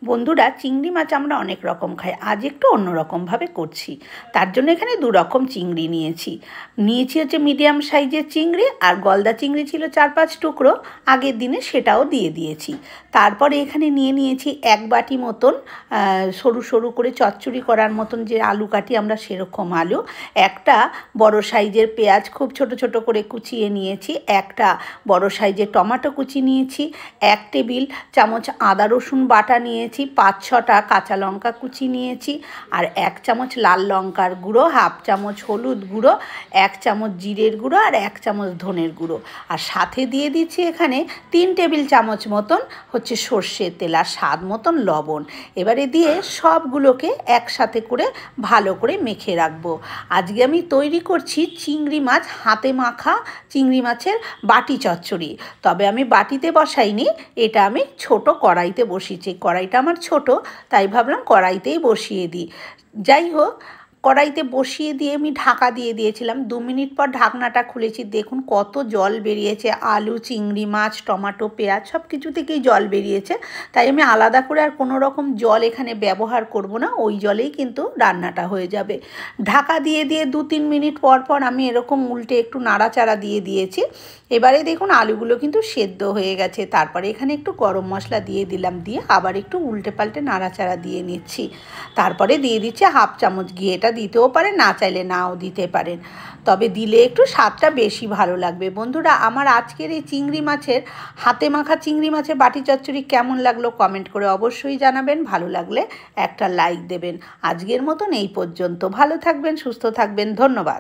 বন্ধুরা, চিংড়ি মাছ আমরা অনেক রকম খাই। আজ একটু অন্যরকমভাবে করছি। তার জন্য এখানে 2 রকম চিংড়ি নিয়েছি হচ্ছে মিডিয়াম সাইজের চিংড়ি, আর গলদা চিংড়ি ছিল 4-5 টুকরো, আগের দিনে সেটাও দিয়ে দিয়েছি। তারপরে এখানে নিয়েছি 1 বাটি মতন সরু সরু করে চচ্চড়ি করার মতন যে আলু কাটি আমরা, সেরকম আলু। একটা বড় সাইজের পেঁয়াজ খুব ছোট ছোট করে কুচিয়ে নিয়েছি। একটা বড় সাইজের টমেটো কুচি নিয়েছি। 1 টেবিল চামচ আদা রসুন বাটা নিয়েছি। 5-6টা কাঁচা লঙ্কা কুচি নিয়েছি। আর 1 চামচ লাল লঙ্কার গুঁড়ো, 1/2 চামচ হলুদ গুঁড়ো, 1 চামচ জিরের গুঁড়ো, আর 1 চামচ ধনের গুঁড়ো। আর সাথে দিয়ে দিচ্ছি এখানে 3 টেবিল চামচ মতন সর্ষের তেল, আর স্বাদ মতন লবণ। এবারে দিয়ে সবগুলোকে একসাথে করে ভালো করে মেখে রাখবো। আজকে আমি তৈরি করছি চিংড়ি মাছ হাতে মাখা চিংড়ি মাছের বাটি চচ্চড়ি। তবে আমি বাটিতে বসাইনি, এটা আমি ছোট কড়াইতে বসিয়েছি। কড়াইটা আমার ছোট, তাই ভাবলাম কড়াইতেই বসিয়ে দিই। যাই হোক, কড়াইতে বসিয়ে দিয়ে আমি ঢাকা দিয়ে দিয়েছিলাম। 2 মিনিট পর ঢাকনাটা খুলেছি, দেখুন কত জল বেরিয়েছে। আলু, চিংড়ি মাছ, টমেটো, পেঁয়াজ সব কিছু থেকেই জল বেরিয়েছে। তাই আমি আলাদা করে আর কোনো রকম জল এখানে ব্যবহার করব না, ওই জলেই কিন্তু রান্নাটা হয়ে যাবে। ঢাকা দিয়ে 2-3 মিনিট পর পর আমি এরকম উল্টে একটু নাড়াচাড়া দিয়ে দিয়েছি। এবারে দেখুন আলুগুলো কিন্তু সেদ্ধ হয়ে গেছে। তারপরে এখানে একটু গরম মশলা দিয়ে দিলাম, দিয়ে আবার একটু উল্টে পাল্টে নাড়াচাড়া দিয়ে নিচ্ছি। তারপরে দিয়ে দিচ্ছি 1/2 চামচ ঘি। এটা দিতেও পারেন, না চাইলে নাও দিতে পারেন, তবে দিলে একটু স্বাদটা বেশি ভালো লাগবে। বন্ধুরা, আমার আজকের এই চিংড়ি মাছের হাতে মাখা চিংড়ি মাছের বাটি চচ্চড়ি কেমন লাগলো কমেন্ট করে অবশ্যই জানাবেন। ভালো লাগলে একটা লাইক দেবেন। আজকের মতন এই পর্যন্ত। ভালো থাকবেন, সুস্থ থাকবেন। ধন্যবাদ।